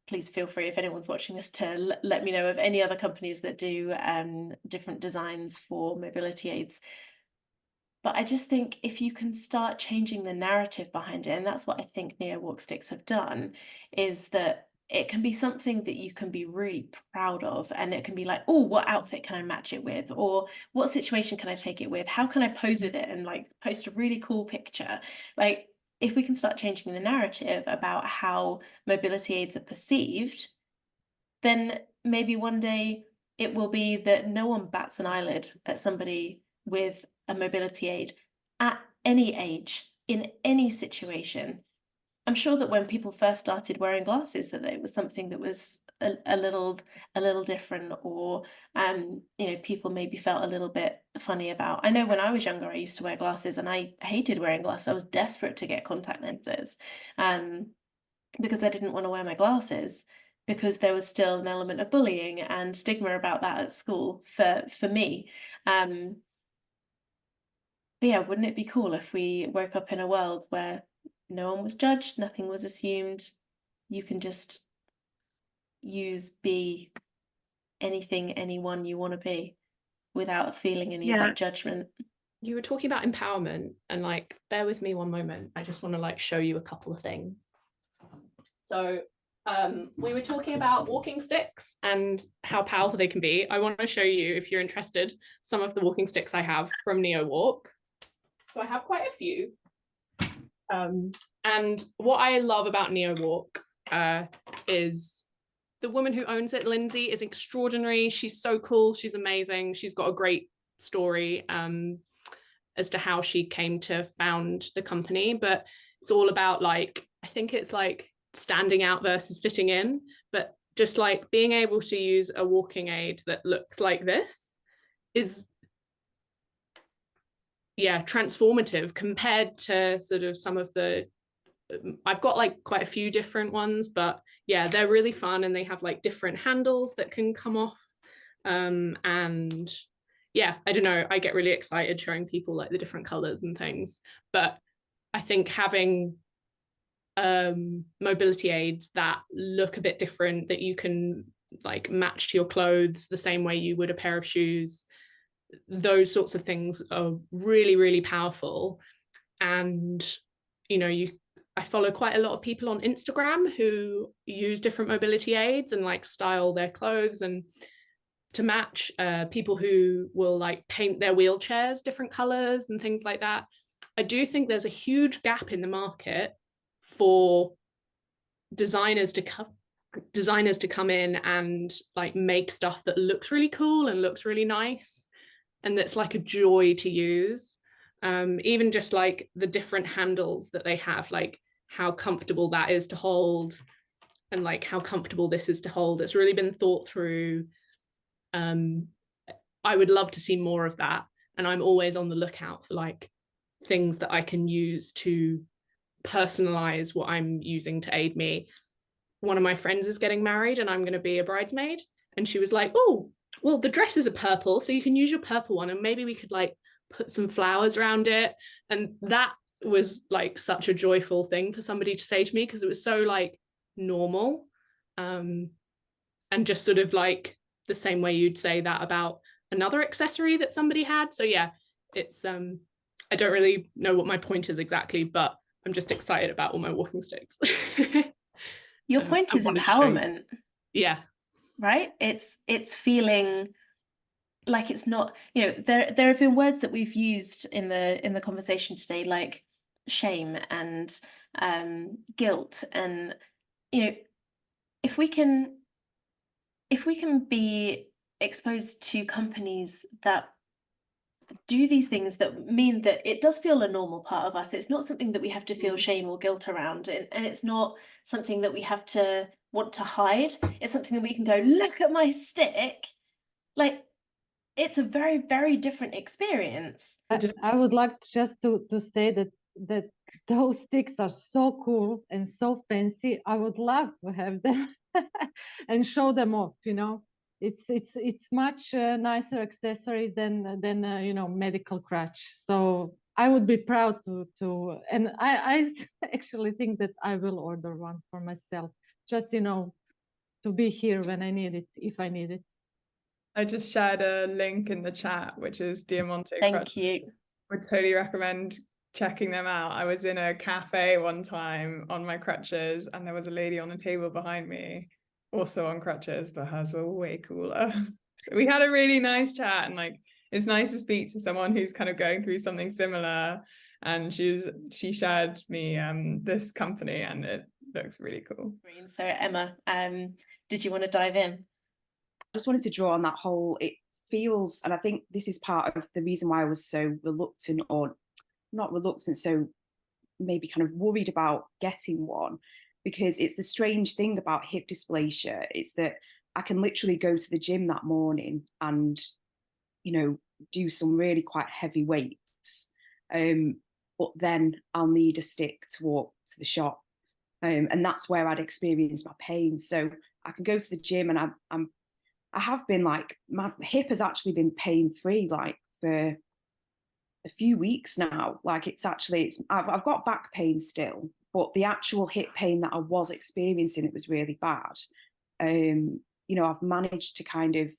please feel free, if anyone's watching this, to let me know of any other companies that do different designs for mobility aids. But I just think if you can start changing the narrative behind it, and that's what I think Neo Walk Sticks have done, is that it can be something that you can be really proud of, and it can be like, oh, what outfit can I match it with? Or what situation can I take it with? How can I pose with it and like post a really cool picture? Like, if we can start changing the narrative about how mobility aids are perceived, then maybe one day it will be that no one bats an eyelid at somebody with a mobility aid at any age, in any situation. I'm sure that when people first started wearing glasses, that it was something that was a little different, or people maybe felt a little bit funny about. I know when I was younger, I used to wear glasses and I hated wearing glasses. I was desperate to get contact lenses because I didn't want to wear my glasses, because there was still an element of bullying and stigma about that at school for me. But yeah, wouldn't it be cool if we woke up in a world where no one was judged, nothing was assumed, you can just be anything, anyone you want to be without feeling any of that judgment. You were talking about empowerment, and like, bear with me one moment. I just want to like show you a couple of things. So we were talking about walking sticks and how powerful they can be. I want to show you, if you're interested, some of the walking sticks I have from Neo Walk. So I have quite a few. And what I love about Neo Walk is the woman who owns it, Lindsay, is extraordinary. She's so cool. She's amazing. She's got a great story as to how she came to found the company. But it's all about, like, I think it's like standing out versus fitting in, but just like being able to use a walking aid that looks like this is, yeah, transformative compared to sort of some of the, I've got like quite a few different ones, but yeah, they're really fun, and they have like different handles that can come off. And yeah, I don't know, I get really excited showing people like the different colors and things. But I think having mobility aids that look a bit different, that you can like match to your clothes the same way you would a pair of shoes, those sorts of things are really, really powerful. And I follow quite a lot of people on Instagram who use different mobility aids and like style their clothes and to match, people who will like paint their wheelchairs different colors and things like that. I do think there's a huge gap in the market for designers to come in and like make stuff that looks really cool and looks really nice and that's like a joy to use. Even just like the different handles that they have, like how comfortable that is to hold and like how comfortable this is to hold. It's really been thought through. I would love to see more of that, and I'm always on the lookout for like things that I can use to personalize what I'm using to aid me. One of my friends is getting married and I'm going to be a bridesmaid, and she was like, oh, well, the dresses are purple, so you can use your purple one, and maybe we could like put some flowers around it. And that was like such a joyful thing for somebody to say to me, because it was so like normal, and just sort of like the same way you'd say that about another accessory that somebody had. So yeah, it's I don't really know what my point is exactly, but I'm just excited about all my walking sticks. Your point is empowerment. Yeah. Right? It's feeling like it's not, there have been words that we've used in the conversation today, like shame and guilt, and if we can be exposed to companies that do these things that mean that it does feel a normal part of us. It's not something that we have to feel shame or guilt around, and it's not something that we have to want to hide. It's something that we can go, look at my stick. Like, it's a very, very different experience. I would like just to say that those sticks are so cool and so fancy. I would love to have them and show them off. It's much nicer accessory than medical crutch. So I would be proud to and I actually think that I will order one for myself, just to be here when I need it, if I need it. I just shared a link in the chat, which is Diamante Thank crutches. you. Would totally recommend checking them out. I was in a cafe one time on my crutches, and there was a lady on a table behind me also on crutches, but hers were way cooler. So we had a really nice chat, and like it's nice to speak to someone who's kind of going through something similar. And she shared me this company, and it looks really cool. So Emma, did you want to dive in? I just wanted to draw on that whole, it feels, and I think this is part of the reason why I was so reluctant, or not reluctant, so maybe kind of worried about getting one, because it's the strange thing about hip dysplasia. It's that I can literally go to the gym that morning and, you know, do some really quite heavy weights. But then I'll need a stick to walk to the shop. And that's where I'd experience my pain. So I can go to the gym and I have been like, my hip has actually been pain-free like for a few weeks now. Like I've got back pain still, but the actual hip pain that I was experiencing, it was really bad. You know, I've managed to kind of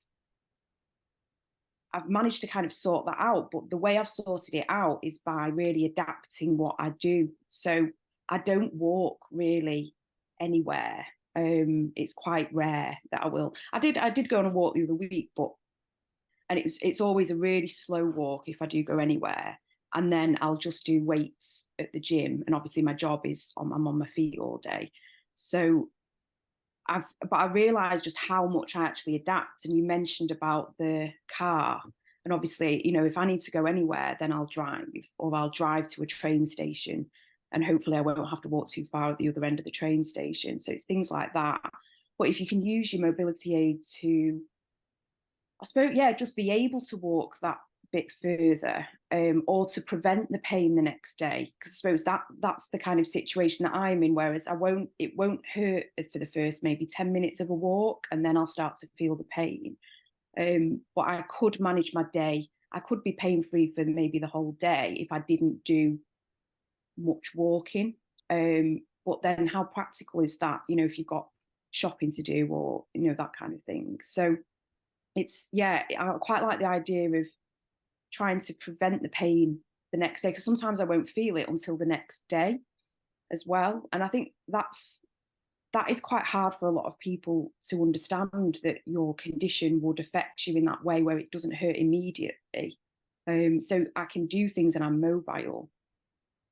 sort that out, but the way I've sorted it out is by really adapting what I do. So I don't walk really anywhere. It's quite rare that I will. I did go on a walk the other week, and it's always a really slow walk if I do go anywhere. And then I'll just do weights at the gym. And obviously my job is I'm on my feet all day. So but I realized just how much I actually adapt. And you mentioned about the car. And obviously, you know, if I need to go anywhere, then I'll drive, or I'll drive to a train station. And hopefully I won't have to walk too far at the other end of the train station. So it's things like that. But if you can use your mobility aid to, I suppose, yeah, just be able to walk that bit further, or to prevent the pain the next day, because I suppose that's the kind of situation that I'm in, whereas it won't hurt for the first maybe 10 minutes of a walk, and then I'll start to feel the pain. But I could manage my day. I could be pain-free for maybe the whole day if I didn't do much walking. But then how practical is that, you know, if you've got shopping to do, or, you know, that kind of thing. So it's, yeah, I quite like the idea of trying to prevent the pain the next day, because sometimes I won't feel it until the next day as well. And I think that is quite hard for a lot of people to understand, that your condition would affect you in that way where it doesn't hurt immediately. So I can do things and I'm mobile,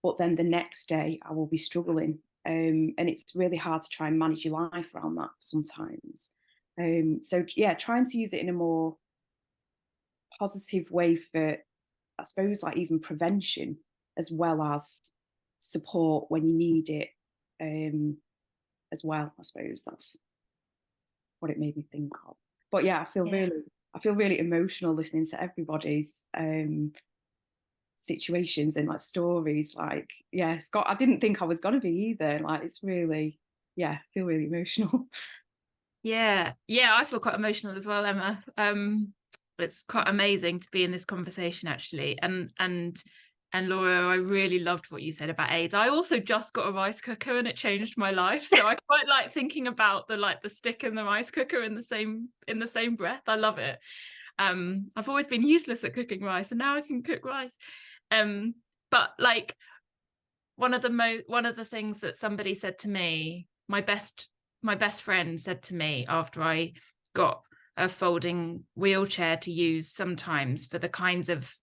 but then the next day I will be struggling. And it's really hard to try and manage your life around that sometimes. So yeah, trying to use it in a more positive way for, I suppose, like even prevention as well as support when you need it, as well. I suppose that's what it made me think of. But yeah, I feel really emotional listening to everybody's situations and like stories. Like, yeah, Scott, I didn't think I was gonna be either. Like, it's really, yeah, I feel really emotional. Yeah, I feel quite emotional as well, Emma. It's quite amazing to be in this conversation, actually. And Laura, I really loved what you said about AIDS. I also just got a rice cooker and it changed my life. So I quite like thinking about the stick in the rice cooker in the same breath. I love it. I've always been useless at cooking rice, and now I can cook rice. But like one of the things that somebody said to me, my best friend said to me after I got a folding wheelchair to use sometimes for the kinds of,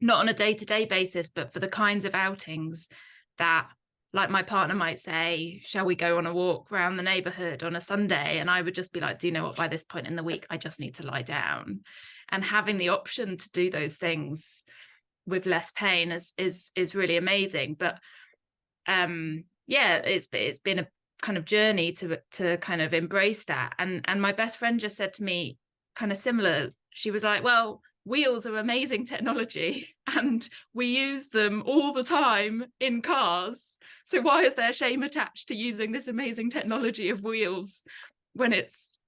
not on a day-to-day basis, but for the kinds of outings that, like, my partner might say, shall we go on a walk around the neighborhood on a Sunday? And I would just be like, do you know what, by this point in the week, I just need to lie down. And having the option to do those things with less pain is really amazing. But yeah, it's been a kind of journey to kind of embrace that. And my best friend just said to me kind of similar. She was like, well, wheels are amazing technology and we use them all the time in cars, so why is there shame attached to using this amazing technology of wheels when it's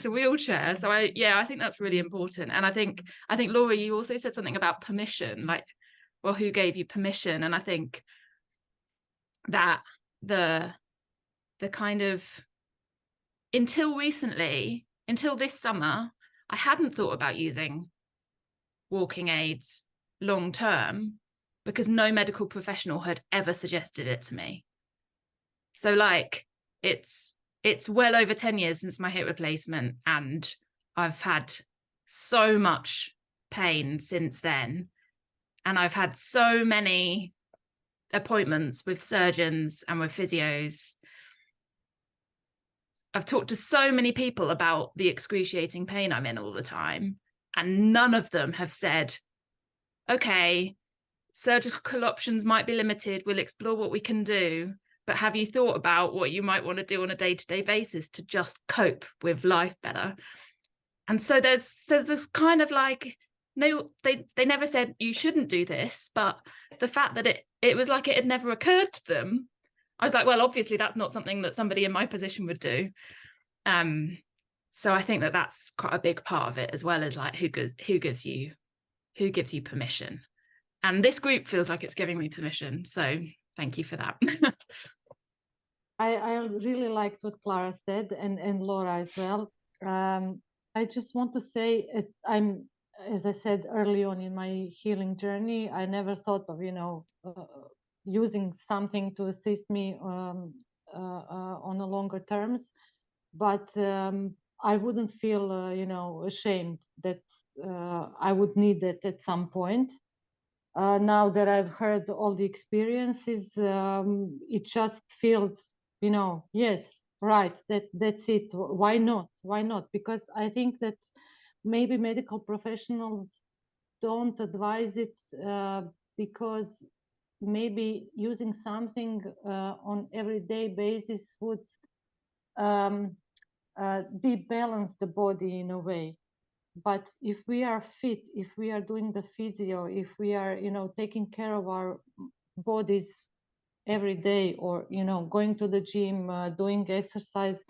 a wheelchair? So I think that's really important. And I think Laura, you also said something about permission, like, well, who gave you permission? And I think that the kind of, until this summer, I hadn't thought about using walking aids long term because no medical professional had ever suggested it to me. So like it's well over 10 years since my hip replacement, and I've had so much pain since then, and I've had so many appointments with surgeons and with physios. I've talked to so many people about the excruciating pain I'm in all the time, and none of them have said, okay, surgical options might be limited, we'll explore what we can do, but have you thought about what you might want to do on a day-to-day basis to just cope with life better? And so there's kind of like, no, they never said you shouldn't do this, but the fact that it was like it had never occurred to them, I was like, well, obviously that's not something that somebody in my position would do. So I think that that's quite a big part of it, as well as like who gives you permission. And this group feels like it's giving me permission. So thank you for that. I really liked what Clara said, and Laura as well. I just want to say, as I said early on in my healing journey, I never thought of, using something to assist me on a longer terms, but I wouldn't feel, ashamed that I would need it at some point. Now that I've heard all the experiences, it just feels, yes, right, that's it. Why not? Why not? Because I think that maybe medical professionals don't advise it because maybe using something on everyday basis would debalance the body in a way. But if we are fit, if we are doing the physio, if we are, taking care of our bodies every day, or, going to the gym, doing exercise,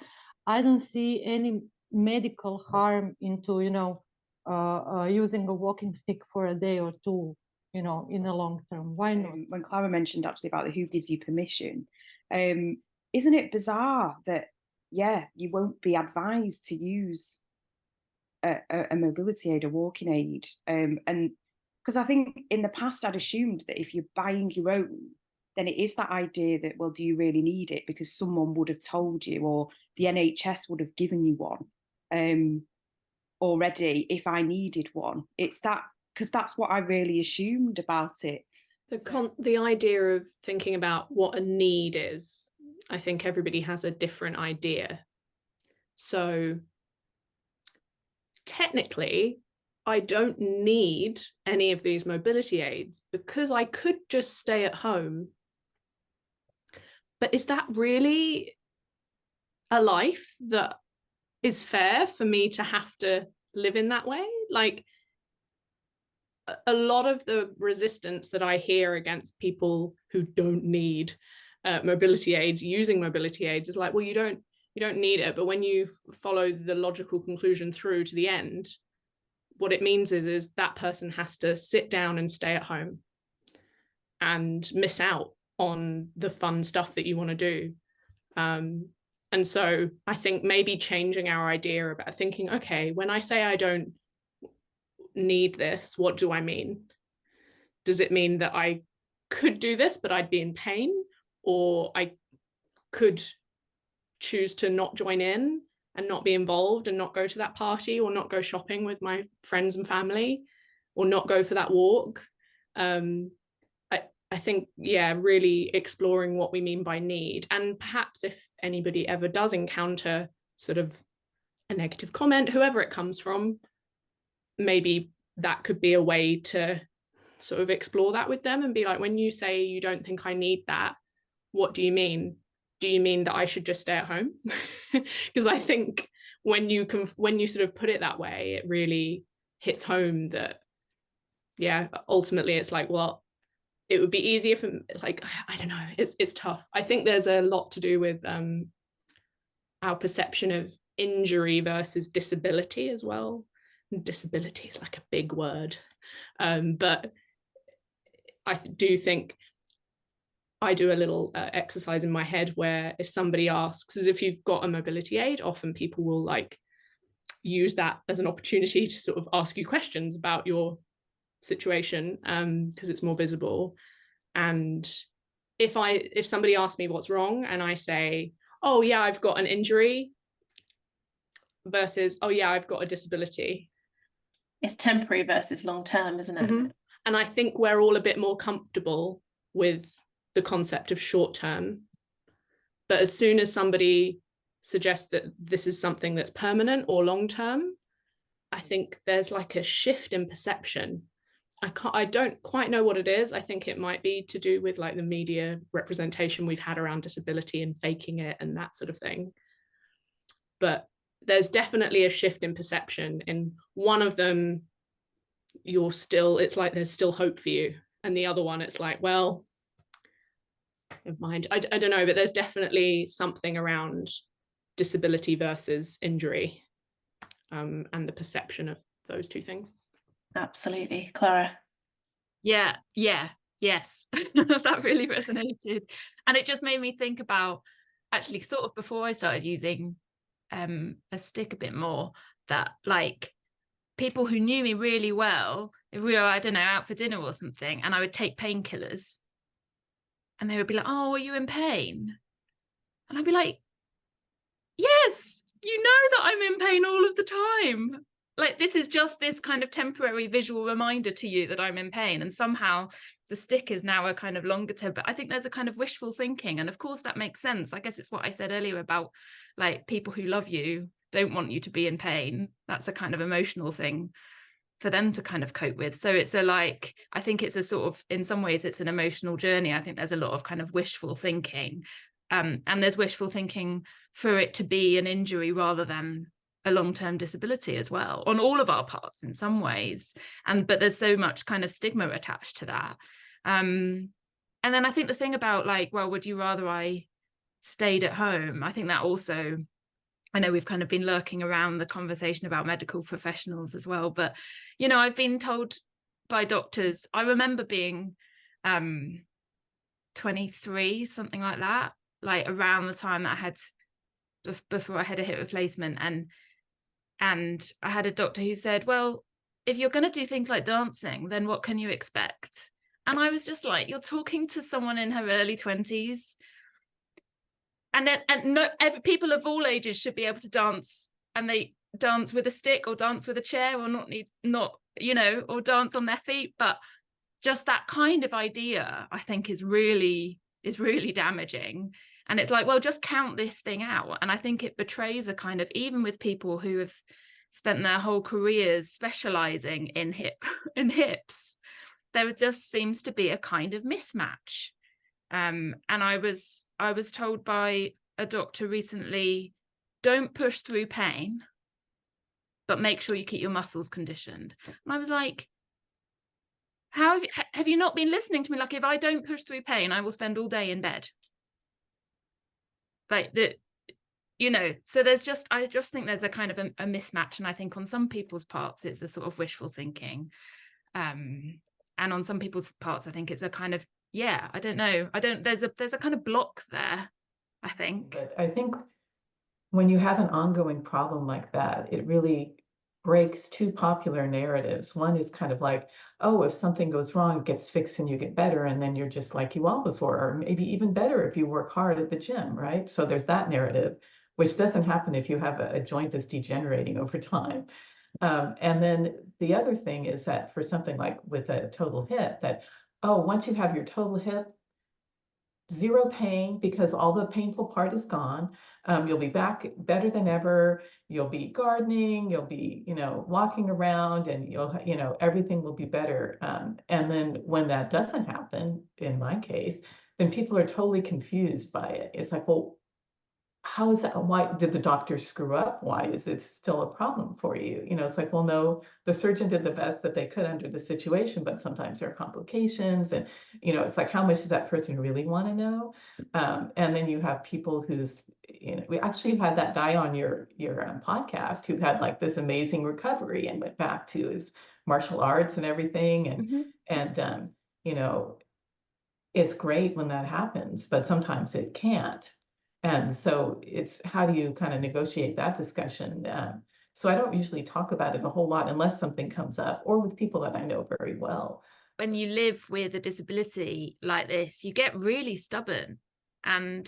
I don't see any medical harm into, using a walking stick for a day or two, in the long term. Why not? When Clara mentioned actually about the who gives you permission, isn't it bizarre that, you won't be advised to use a mobility aid, a walking aid, and because I think in the past I'd assumed that if you're buying your own, then it is that idea that, well, do you really need it because someone would have told you, or the NHS would have given you one already if I needed one. It's that, because that's what I really assumed about it. The idea of thinking about what a need is, I think everybody has a different idea. So technically, I don't need any of these mobility aids because I could just stay at home. But is that really a life that is fair for me to have to live in that way? Like, a lot of the resistance that I hear against people who don't need mobility aids, using mobility aids, is like, well, you don't need it. But when you follow the logical conclusion through to the end, what it means is that person has to sit down and stay at home and miss out on the fun stuff that you want to do. And so I think maybe changing our idea about thinking, okay, when I say I don't need this, what do I mean? Does it mean that I could do this, but I'd be in pain? Or I could choose to not join in and not be involved and not go to that party, or not go shopping with my friends and family, or not go for that walk? I think, really exploring what we mean by need. And perhaps if anybody ever does encounter sort of a negative comment, whoever it comes from, maybe that could be a way to sort of explore that with them and be like, when you say you don't think I need that, what do you mean? Do you mean that I should just stay at home? Because I think when you sort of put it that way, it really hits home that, ultimately it's like, well, it would be easier for, like, I don't know, it's tough. I think there's a lot to do with our perception of injury versus disability as well. Disability is like a big word, but I do think I do a little exercise in my head where if somebody asks, as if you've got a mobility aid, often people will like use that as an opportunity to sort of ask you questions about your situation, because it's more visible. And if somebody asks me what's wrong and I say, oh yeah, I've got an injury, versus, oh yeah, I've got a disability. It's temporary versus long-term, isn't it? Mm-hmm. And I think we're all a bit more comfortable with the concept of short-term. But as soon as somebody suggests that this is something that's permanent or long-term, I think there's like a shift in perception. I don't quite know what it is. I think it might be to do with like the media representation we've had around disability and faking it and that sort of thing. But there's definitely a shift in perception. In one of them, it's like there's still hope for you. And the other one, it's like, well, never mind. I don't know, but there's definitely something around disability versus injury, and the perception of those two things. Absolutely. Clara? Yes. That really resonated. And it just made me think about, actually, sort of before I started using a stick a bit more, that like people who knew me really well, if we were, I don't know, out for dinner or something, and I would take painkillers, and they would be like, oh, are you in pain? And I'd be like, yes, you know that I'm in pain all of the time. Like, this is just this kind of temporary visual reminder to you that I'm in pain. And somehow the stick is now a kind of longer term. But I think there's a kind of wishful thinking. And of course, that makes sense. I guess it's what I said earlier about like people who love you don't want you to be in pain. That's a kind of emotional thing for them to kind of cope with. So it's I think it's a sort of, in some ways, it's an emotional journey. I think there's a lot of kind of wishful thinking. And there's wishful thinking for it to be an injury rather than a long-term disability as well, on all of our parts in some ways. But there's so much kind of stigma attached to that. And then I think the thing about like, well, would you rather I stayed at home? I think that also, I know we've kind of been lurking around the conversation about medical professionals as well, but, you know, I've been told by doctors, I remember being 23, something like that, like around the time that I had, before I had a hip replacement, and I had a doctor who said, well, if you're going to do things like dancing, then what can you expect? And I was just like, you're talking to someone in her early 20s. And people of all ages should be able to dance, and they dance with a stick or dance with a chair, or not, you know, or dance on their feet. But just that kind of idea, I think, is really damaging. And it's like, well, just count this thing out. And I think it betrays a kind of, even with people who have spent their whole careers specializing in hips, there just seems to be a kind of mismatch. And I was told by a doctor recently, don't push through pain, but make sure you keep your muscles conditioned. And I was like, how have you not been listening to me? Like, if I don't push through pain, I will spend all day in bed. Like that, you know, so I just think there's a kind of a mismatch. And I think on some people's parts, it's a sort of wishful thinking. And on some people's parts, I think it's a kind of, yeah, I don't know. There's a kind of block there, I think. But I think when you have an ongoing problem like that, it really breaks two popular narratives. One is kind of like, oh, if something goes wrong, it gets fixed and you get better, and then you're just like you always were, or maybe even better if you work hard at the gym, right? So there's that narrative, which doesn't happen if you have a joint that's degenerating over time. And then the other thing is that for something like with a total hip, that, oh, once you have your total hip, zero pain because all the painful part is gone. You'll be back better than ever. You'll be gardening, you'll be, you know, walking around, and you'll, you know, everything will be better. And then when that doesn't happen, in my case, then people are totally confused by it. It's like, well, how is that? Why did the doctor screw up? Why is it still a problem for you? You know, it's like, well, no, the surgeon did the best that they could under the situation, but sometimes there are complications. And, you know, it's like, how much does that person really want to know? And then you have people who's, you know, we actually had that guy on your podcast who had like this amazing recovery and went back to his martial arts and everything. And you know, it's great when that happens, but sometimes it can't. And so it's, how do you kind of negotiate that discussion? So I don't usually talk about it a whole lot unless something comes up, or with people that I know very well. When you live with a disability like this, you get really stubborn, and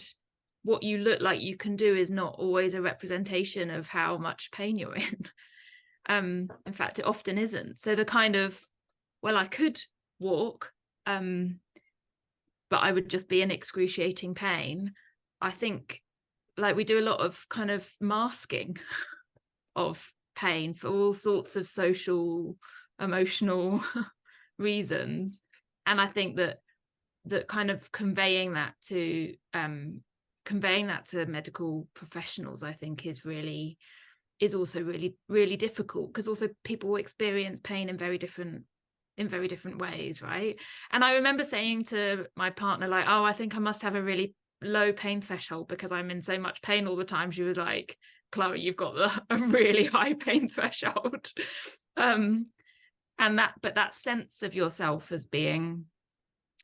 what you look like you can do is not always a representation of how much pain you're in. In fact, it often isn't. So the kind of, well, I could walk, but I would just be in excruciating pain. I think, like, we do a lot of kind of masking of pain for all sorts of social, emotional reasons. And I think that kind of conveying that to medical professionals, I think is also really difficult, because also people experience pain in very different ways, right? And I remember saying to my partner, like, oh, I think I must have a really low pain threshold because I'm in so much pain all the time. She was like, Clara, you've got a really high pain threshold. And that sense of yourself as being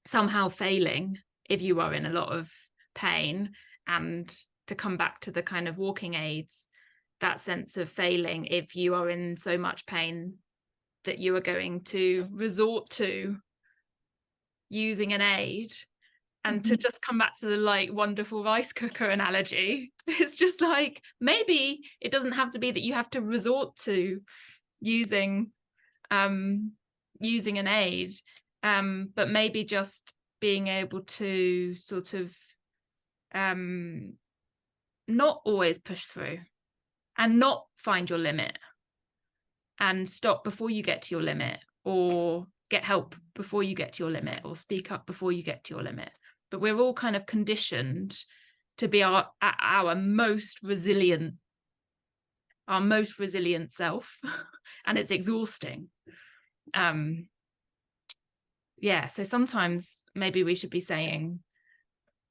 somehow failing if you are in a lot of pain, and to come back to the kind of walking aids, that sense of failing if you are in so much pain that you are going to resort to using an aid. And to just come back to the like wonderful rice cooker analogy, it's just like, maybe it doesn't have to be that you have to resort to using an aid, but maybe just being able to sort of not always push through and not find your limit, and stop before you get to your limit, or get help before you get to your limit, or speak up before you get to your limit. But we're all kind of conditioned to be our most resilient self, and it's exhausting. So sometimes maybe we should be saying,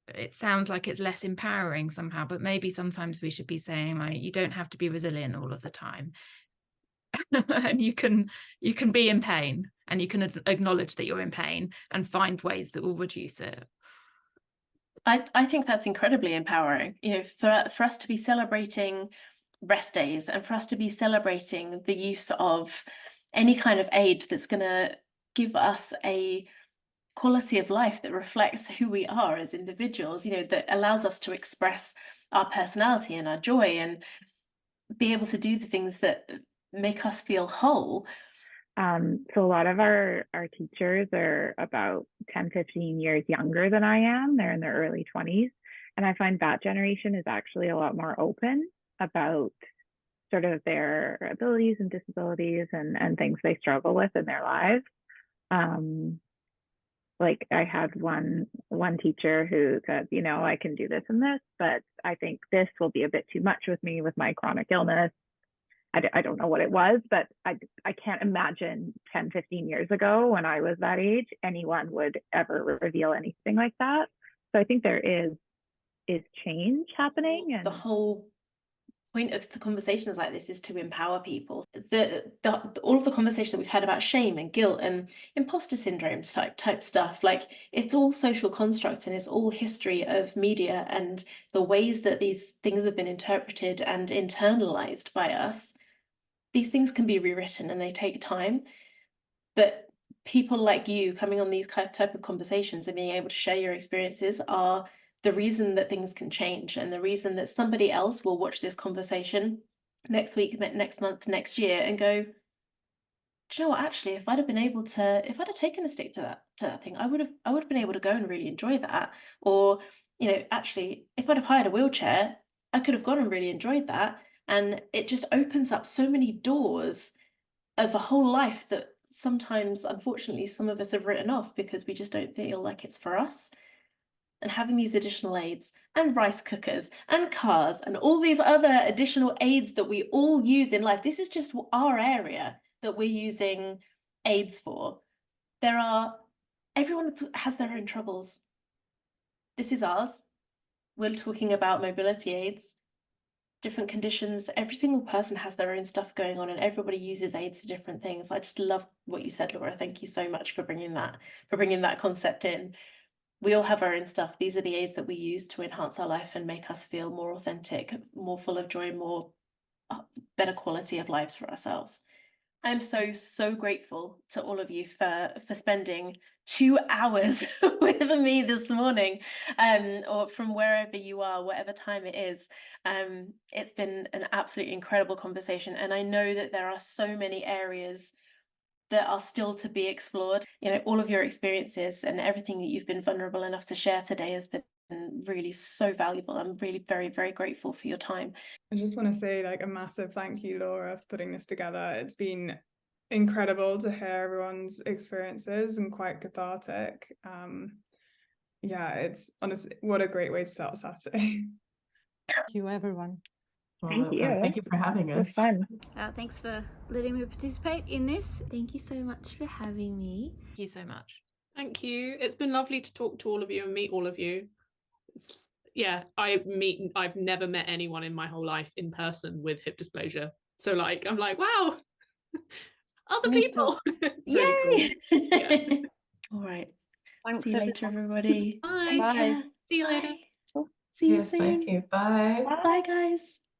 it sounds like it's less empowering somehow, but maybe sometimes we should be saying, like, you don't have to be resilient all of the time. And you can be in pain, and you can acknowledge that you're in pain and find ways that will reduce it. I think that's incredibly empowering, for us to be celebrating rest days, and for us to be celebrating the use of any kind of aid that's going to give us a quality of life that reflects who we are as individuals, that allows us to express our personality and our joy, and be able to do the things that make us feel whole. So a lot of our teachers are about 10, 15 years younger than I am. They're in their early 20s. And I find that generation is actually a lot more open about sort of their abilities and disabilities and things they struggle with in their lives. Like I had one teacher who said, I can do this and this, but I think this will be a bit too much with me with my chronic illness. I don't know what it was, but I can't imagine 10, 15 years ago when I was that age, anyone would ever reveal anything like that. So I think there is change happening. And the whole point of the conversations like this is to empower people. All of the conversation we've had about shame and guilt and imposter syndromes type stuff, like, it's all social constructs, and it's all history of media and the ways that these things have been interpreted and internalized by us. These things can be rewritten, and they take time, but people like you coming on these type of conversations and being able to share your experiences are the reason that things can change, and the reason that somebody else will watch this conversation next week, next month, next year, and go, do you know what, actually, if I'd have taken a stick to that thing, I would have been able to go and really enjoy that. Or, actually, if I'd have hired a wheelchair, I could have gone and really enjoyed that. And it just opens up so many doors of a whole life that sometimes, unfortunately, some of us have written off because we just don't feel like it's for us. And having these additional aids, and rice cookers, and cars, and all these other additional aids that we all use in life, this is just our area that we're using aids for. Everyone has their own troubles. This is ours. We're talking about mobility aids. Different conditions, every single person has their own stuff going on, and everybody uses aids for different things. I just love what you said, Laura. Thank you so much for bringing that concept in. We all have our own stuff. These are the aids that we use to enhance our life and make us feel more authentic, more full of joy, more better quality of lives for ourselves. I'm so grateful to all of you for spending 2 hours with me this morning, or from wherever you are, whatever time it is. It's been an absolutely incredible conversation, and I know that there are so many areas that are still to be explored. All of your experiences and everything that you've been vulnerable enough to share today has been really so valuable. I'm really very, very grateful for your time. I just want to say, like, a massive thank you, Laura, for putting this together. It's been incredible to hear everyone's experiences and quite cathartic. Yeah, it's honestly, what a great way to start Saturday. Thank you, everyone. Thank you. Thank you for having It was us. fun. Thanks for letting me participate in this. Thank you so much for having me. Thank you so much. Thank you. It's been lovely to talk to all of you and meet all of you. Yeah, I've never met anyone in my whole life in person with hip dysplasia. So like, I'm like, wow, other Me people. It's Yay! really cool. Yeah. All right. Thanks, See you later, everyone. everybody. Bye. Take Bye. care. See you later. Bye. See you Yes, soon. thank you. Bye. Bye, guys.